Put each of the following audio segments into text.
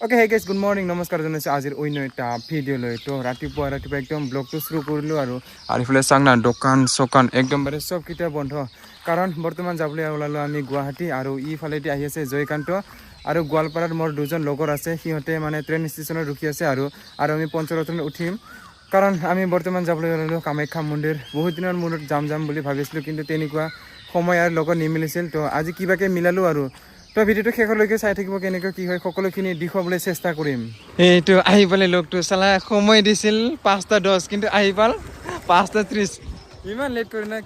Okay, hey guys, good morning. Namaskar জনাইছো আজিৰ অন্য এটা ভিডিও লৈ তো ৰাতিপুৱা একদম ব্লগটো শুৰু কৰিলো আৰু ইফালে চাংনা দোকান সকান একদম bare সব কিটা বন্ধ কাৰণ বৰ্তমান যাবলৈ ওলালো আমি গুৱাহাটী আৰু ইফালেদি আহি আছে জয়কান্ত আৰু গোৱালপাৰাৰ মোৰ দুজন লগৰ আছে সিহঁতে মানে ট্ৰেইন ষ্টেচনত ৰখি আছে আৰু আমি পঞ্চৰত্ন উঠিম কাৰণ আমি বৰ্তমান যাবলৈ ওলালো কামাখ্যা মন্দিৰ বহুত দিনৰ মূৰত যাম বুলি ভাবিছিলো কিন্তু তেনেকুৱা সময় আৰু লগত নিমিলিছিল তো আজি কিবাকে মিলালো আৰু তো ভিডিওটো শেষলৈকে চাই থাকিব কেনেকৈ কি হয় সকলোখিনি দেখুৱাবলৈ চেষ্টা কৰিম এইটো আহি পালে লোকটো চালা সময় দিছিল 5:10 কিন্তু আহি পাল 5:30 ইমান লেট কৰি না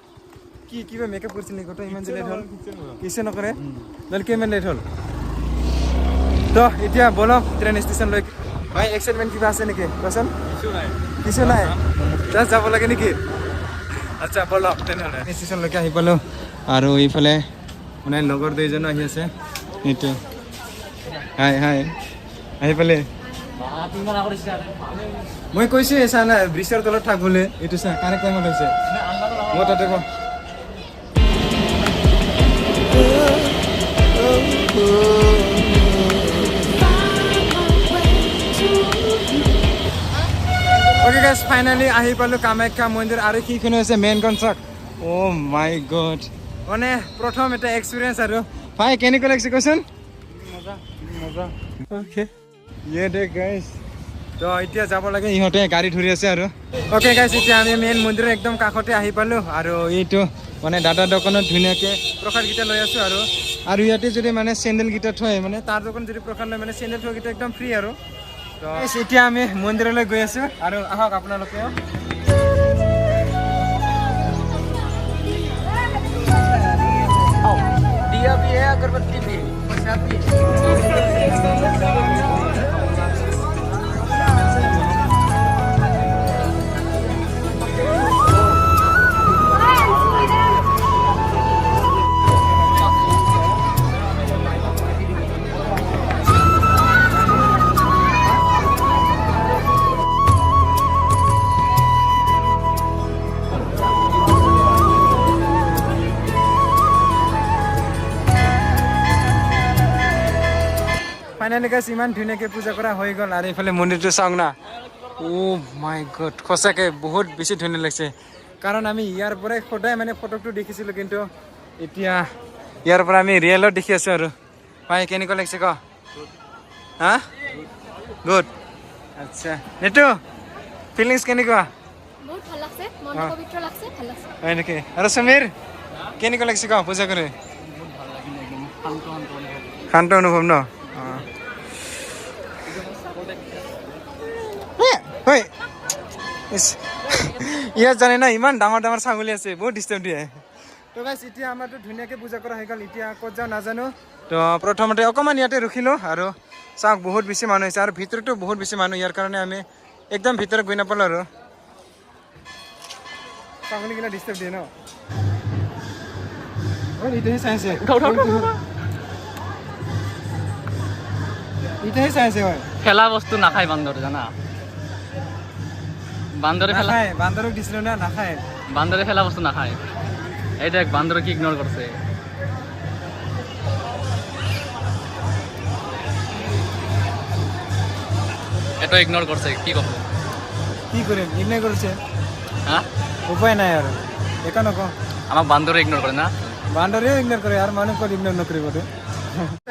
কি কিবা মেকআপ কৰিছিল নেকি তো ইমান লেট হ'ল কিছু নকৰে নহ'লে কিমান লেট হ'ল তো এতিয়া বলক ট্ৰেইন ষ্টেচন লৈ ভাই এক্সাইটমেণ্ট কিবা আছে নেকি কোৱাচোন কিছু নাই জাষ্ট যাব লাগে নেকি আচ্ছা বলক তেনেহ'লে ষ্টেচনলৈকে আহি পালোঁ আৰু এইফালে মানে লগৰ দুইজন আহি আছে এইটো হাই হাই আহি পালে মই কৈছোঁ চা না ব্ৰিজৰ তলত থাক বোলে এইটো চা কাৰেক্ট টাইমত হৈছে মই তাতে কওঁ Okay guys, finally ahi palu Kamakhya Mandir aru kikhone hoise main contract. Oh my god. One prothom eta experience aru. Bhai keniko lagse kosun? Moja. Okay. Ye dekh guys. To itia jabo lage ihote gari dhuri ase aru. Okay guys, itia ami main mandir ekdom kakhote ahi palu aru eito mane dada dokanot dhuniake prokhad gita loi asu aru iate jodi mane sandal gita thoy mane tar dokon jodi prokhad loi mane sandal thoy gita ekdom free aru. তো এতিয়া আমি মন্দিৰলৈ গৈ আছো আৰু আহক আপোনালোকেও दिया भी है अगरबत्ती भी प्रसाद भी ফাইনালি গাইস ইমান ধুনীয়াকৈ পূজা কৰা হৈ গ'ল আৰু এইফালে মন্দিৰটো চাওক না ও মাই গড সঁচাকৈ বহুত বেছি ধুনীয়া লাগিছে কাৰণ আমি ইয়াৰ পৰাই সদায় মানে ফটোটো দেখিছিলোঁ কিন্তু এতিয়া ইয়াৰ পৰা আমি ৰিয়েলত দেখি আছোঁ আৰু পাই কেনেকুৱা লাগিছে ক হা গুড আচ্ছা নেটু ফিলিংছ কেনেকুৱা বহুত ভাল লাগছে মন পবিত্ৰ লাগছে ভাল লাগছে হয় নেকি আৰু সমীৰ কেনেকুৱা লাগিছে ক পূজা কৰি বহুত ভাল লাগিল একদম শান্ত অনুভৱ ন ইয়াত জানে না ইমান ডাঙৰ ডাঙৰ ছাগলী আছে বহুত ডিষ্টাৰ্ব দিয়ে তো গাইছ এতিয়া আমাৰতো ধুনীয়াকৈ পূজা কৰা হৈ গ'ল এতিয়া ক'ত যাওঁ নাজানো তো প্ৰথমতে অকণমান ইয়াতে ৰখিলোঁ আৰু চাওক বহুত বেছি মানুহ হৈছে আৰু ভিতৰতো বহুত বেছি মানুহ ইয়াৰ কাৰণে আমি একদম ভিতৰত গৈ নাপালোঁ আৰু ছাগলীগিলা ডিষ্টাৰ্ব দিয়ে ন ইতিহে চাইছে ইতিহে চাইছে হয় খেলা বস্তু নাখায় বান্দৰ জানা বান্দৰে খেলা বান্দৰক দিছিলোঁ না নাখায় বান্দৰে খেলা বস্তু নাখায় এই দেখ বান্দৰক ইগনোৰ কৰিছে এটা ইগনোৰ কৰিছে কি ক'ব কি কৰিম ইগনোৰ কৰিছে হা উপায় নাই আৰু একো নকওঁ আমাক বান্দৰে ইগনোৰ কৰে না বান্দৰেও ইগনোৰ কৰে আৰু মানুহ ক'ত ইগনোৰ নকৰিব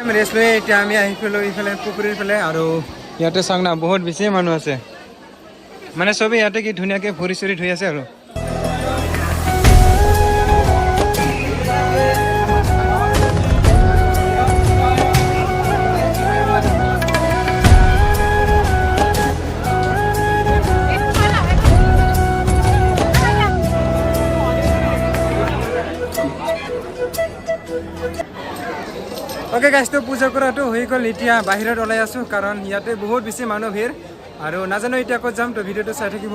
আমি ৰেষ্ট লৈ এতিয়া আমি আহি পেলোঁ ইফালে পুখুৰীৰ ফালে আৰু ইয়াতে চাওক না বহুত বেছি মানুহ আছে মানে চবেই ইয়াতে কি ধুনীয়াকৈ ভৰি চৰি ধুই আছে আৰু ओके गाइस तो पूजा কৰাটো হৈ গ'ল এতিয়া বাহিৰত ওলাই আছো কাৰণ ইয়াতে বহুত বেছি মানুহ ভিৰ আৰু নাজানো এতিয়া ক'ত যাম তো ভিডিওটো চাই থাকিব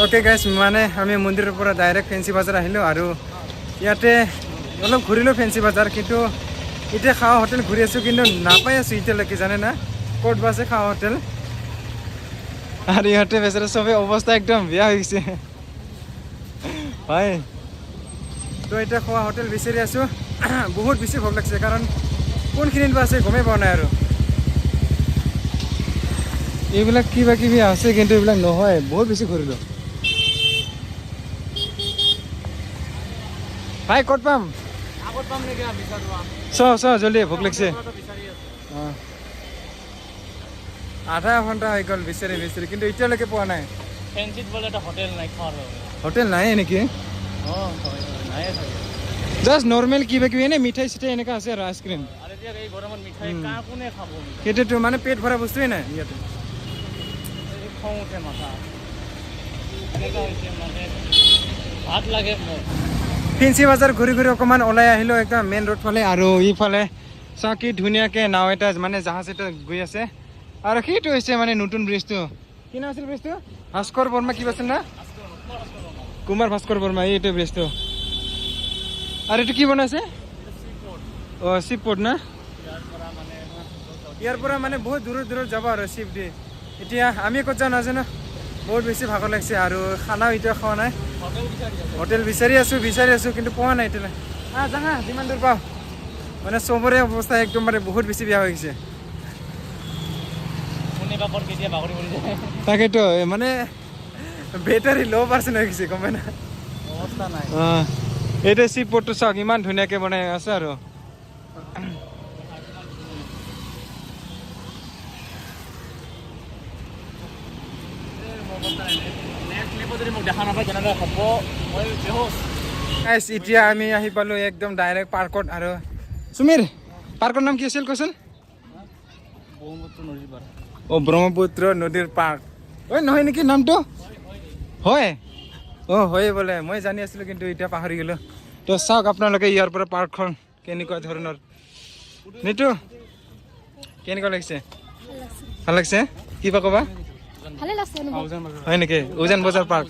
ওকে গাইজ মানে আমি মন্দিৰৰ পৰা ডাইৰেক্ট ফেঞ্চি বজাৰ আহিলোঁ আৰু ইয়াতে অলপ ঘূৰিলোঁ ফেঞ্চি বজাৰ কিন্তু এতিয়া খাৱা হোটেল ঘূৰি আছোঁ কিন্তু নাপাই আছোঁ এতিয়ালৈকে জানে না ক'ত বা আছে খাৱা হোটেল আৰু ইহঁতে বেচাৰা চবে অৱস্থা একদম বেয়া হৈ গৈছে হয় তো এতিয়া খোৱা হোটেল বিচাৰি আছোঁ বহুত বেছি ভোক লাগিছে কাৰণ কোনখিনিত বা আছে গমেই পোৱা নাই আৰু এইবিলাক কিবা কিবি আছে কিন্তু এইবিলাক নহয় বহুত বেছি ঘূৰিলোঁ ভাই ক'ত পাম চ জলদি ভোক লাগিছে আধা ঘণ্টা হৈ গ'ল বিচাৰি কিন্তু এতিয়ালৈকে পোৱা নাই ফেঞ্চিত বোলে এটা হোটেল নাই খোৱাৰ হোটেল নাই নেকি জাষ্ট নৰ্মেল কিবা কিবি এনে মিঠাই চিঠাই এনেকুৱা আছে আৰু আইচক্ৰীম আৰু এতিয়া এই গৰমত মিঠাই কাৰ কোনে খাব সেইটোতো মানে পেট ভৰা বস্তুৱেই নাই ইয়াতে খং উঠে মাথা এনেকুৱা হৈছে মানে ভাত লাগে মোক ফেঞ্চি বজাৰ ঘূৰি ঘূৰি অকণমান ওলাই আহিলোঁ একদম মেইন ৰোড ফালে আৰু ইফালে চাওঁ কি ধুনীয়াকৈ নাও এটা মানে জাহাজ এটা গৈ আছে আৰু সেইটো হৈছে মানে নতুন ব্ৰিজটো কি নাম আছিল ব্ৰিজটো ভাস্কৰ বৰ্মা কিবা আছিল না কুমাৰ ভাস্কৰ বৰ্মা এইটো ব্ৰিজটো আৰু এইটো কি বনাইছে অঁ চিপ পৰ্ট না ইয়াৰ পৰা মানে বহুত দূৰত যাব আৰু চিপ দি এতিয়া আমি ক'ত যাওঁ নাজানো বহুত বেছি ভাগৰ লাগিছে আৰু খানাও এতিয়া খোৱা নাই হোটেল বিচাৰি আছোঁ কিন্তু পোৱা নাই এতিয়ালৈ জানা যিমান দূৰ পাওঁ মানে চবৰে অৱস্থা একদম মানে বহুত বেছি বেয়া হৈ গৈছে তাকেতো মানে বেটাৰী ল' পাৰ্চেণ্ট হৈ গৈছে গম পাই না অৱস্থা নাই এইটো চি পৰ্টটো চাওক ইমান ধুনীয়াকৈ বনাই আছে আৰু এতিয়া আমি আহি পালোঁ একদম ডাইৰেক্ট পাৰ্কত আৰু সুমিৰ পাৰ্কৰ নাম কি আছিল কচোন অঁ ব্ৰহ্মপুত্ৰ নদীৰ পাৰ্ক ঐ নহয় নেকি নামটো হয় অঁ হয় বোলে মই জানি আছিলোঁ কিন্তু এতিয়া পাহৰি গ'লোঁ তো চাওক আপোনালোকে ইয়াৰ পৰা পাৰ্কখন কেনেকুৱা ধৰণৰ নিতু কেনেকুৱা লাগিছে ভাল লাগিছে কিবা ক'বা হয় নেকি উজান বজাৰ পাৰ্ক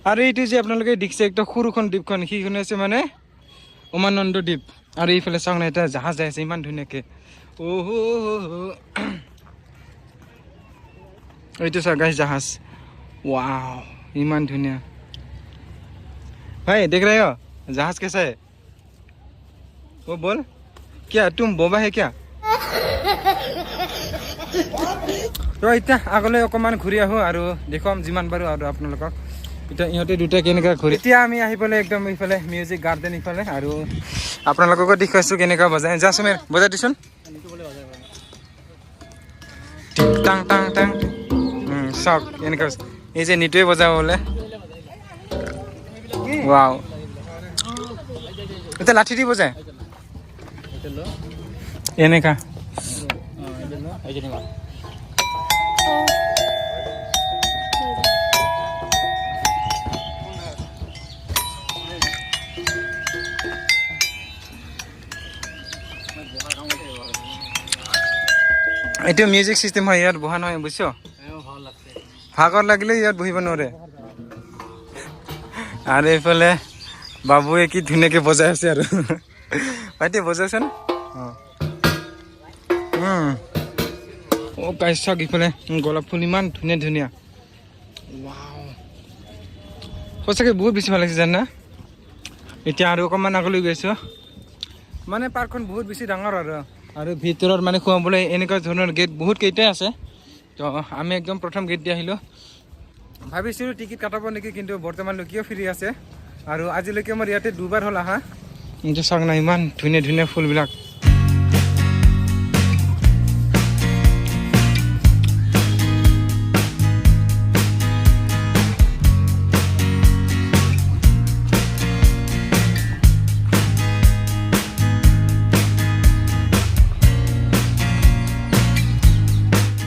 আৰু এইটো যে আপোনালোকে দেখিছে একটা সৰুখন দ্বীপখন সেইখন আছে মানে উমানন্দ দ্বীপ আৰু এইফালে চাওক না এটা জাহাজ যাই আছে ইমান ধুনীয়াকৈ এইটো চাওক গাইছ জাহাজ वाओ इमान धुनिया भाई देख रहे हो जहाज कैसा है वो बोल क्या तुम बोबा है क्या তো এতিয়া আগলৈ অকণমান ঘূৰি আহোঁ আৰু দেখুৱাম যিমান পাৰোঁ আৰু আপোনালোকক এতিয়া ইহঁতে দুটা কেনেকুৱা ঘূৰি এতিয়া আমি আহি পেলাই একদম ইফালে মিউজিক গাৰ্ডেন ইফালে আৰু আপোনালোককো দেখুৱাইছোঁ কেনেকুৱা বজাই যা সুমেৰ বজাই দিচোন টাং টাং টাং চাওক এনেকুৱা এই যে নিটোৱে বজাব বোলে ৱাও এতিয়া লাঠি দি বজায় এনেকা এইটো মিউজিক চিষ্টেম হয় ইয়াত বহা নহয় বুজিছ ভাগৰ লাগিলে ইয়াত বহিব নোৱাৰে আৰু এইফালে বাবুৱে কি ধুনীয়াকৈ বজাই আছে আৰু ভাইটি বজাইছেন অঁ গাইছ চাওক ইফালে গোলাপ ফুল ইমান ধুনীয়া ধুনীয়া সঁচাকৈ বহুত বেছি ভাল লাগিছে জানা এতিয়া আৰু অকণমান আগলৈ গৈছোঁ মানে পাৰ্কখন বহুত বেছি ডাঙৰ আৰু ভিতৰত মানে সোমাবলৈ এনেকুৱা ধৰণৰ গেট বহুত কেইটাই আছে তো আমি একদম প্ৰথম গেট দি আহিলোঁ ভাবিছিলোঁ টিকেট কাটাব নেকি কিন্তু বৰ্তমানলৈকেও ফ্ৰী আছে আৰু আজিলৈকে মোৰ ইয়াতে দুবাৰ হ'ল আহা কিন্তু চাওক না ইমান ধুনীয়া ধুনীয়া ফুলবিলাক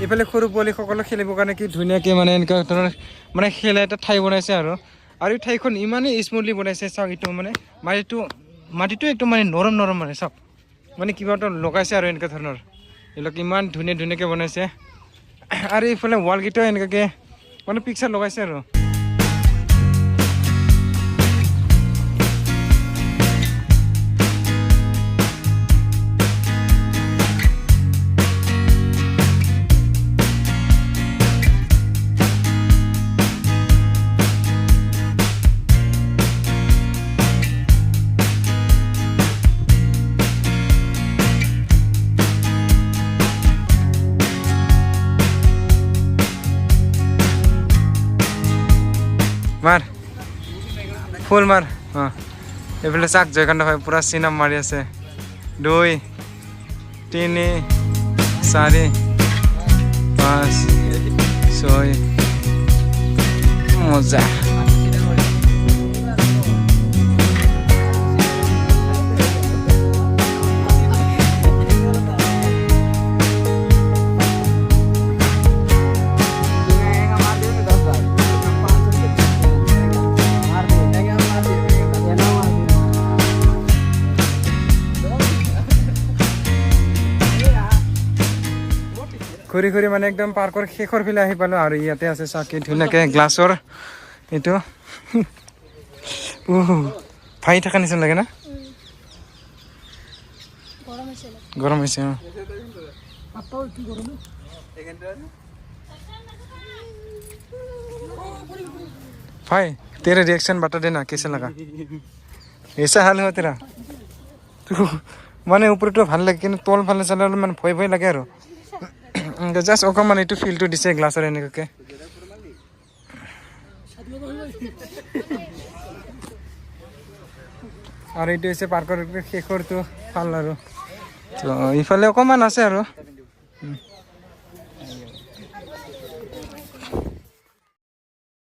এইফালে সৰু পোৱালীসকলক খেলিবৰ কাৰণে কি ধুনীয়াকৈ মানে এনেকুৱা ধৰণৰ মানে খেলা এটা ঠাই বনাইছে আৰু এই ঠাইখন ইমানেই স্মুথলি বনাইছে চাওক এইটো মানে মাটিটো একদম মানে নৰম মানে চাওক মানে কিবা এটা লগাইছে আৰু এনেকুৱা ধৰণৰ এইবিলাক ইমান ধুনীয়াকৈ বনাইছে আৰু এইফালে ৱালকেইটাও এনেকুৱাকৈ মানে পিকচাৰ লগাইছে আৰু মাৰ ফুল মাৰ অঁ এইফালে চাক জয়কান্ত ভাই পূৰা চিনাপ মাৰি আছে 2 3 4 5 6 মজা ঘূৰি ঘূৰি মানে একদম পাৰ্কৰ শেষৰ ফালে আহি পালোঁ আৰু ইয়াতে আছে চাকি ধুনীয়াকৈ গ্লাছৰ এইটো ভাই থকা নিচিনা লাগে না গৰম হৈছে অঁ भाई तेरा रिएक्शन बता देना कैसा लगा ऐसा हाल हुआ तेरा तो माने ऊपर तो ভাল লাগে কিন্তু তল ফালে চালে মানে ভয় ভয় লাগে আৰু জাস্ট অকমান এইটো ফিলটো দিছে গ্লাছৰ এনেকৈ আৰু এইটো হৈছে পাৰ্কৰ শেষৰটো ফাল আৰু তো ইফালে অকমান আছে আৰু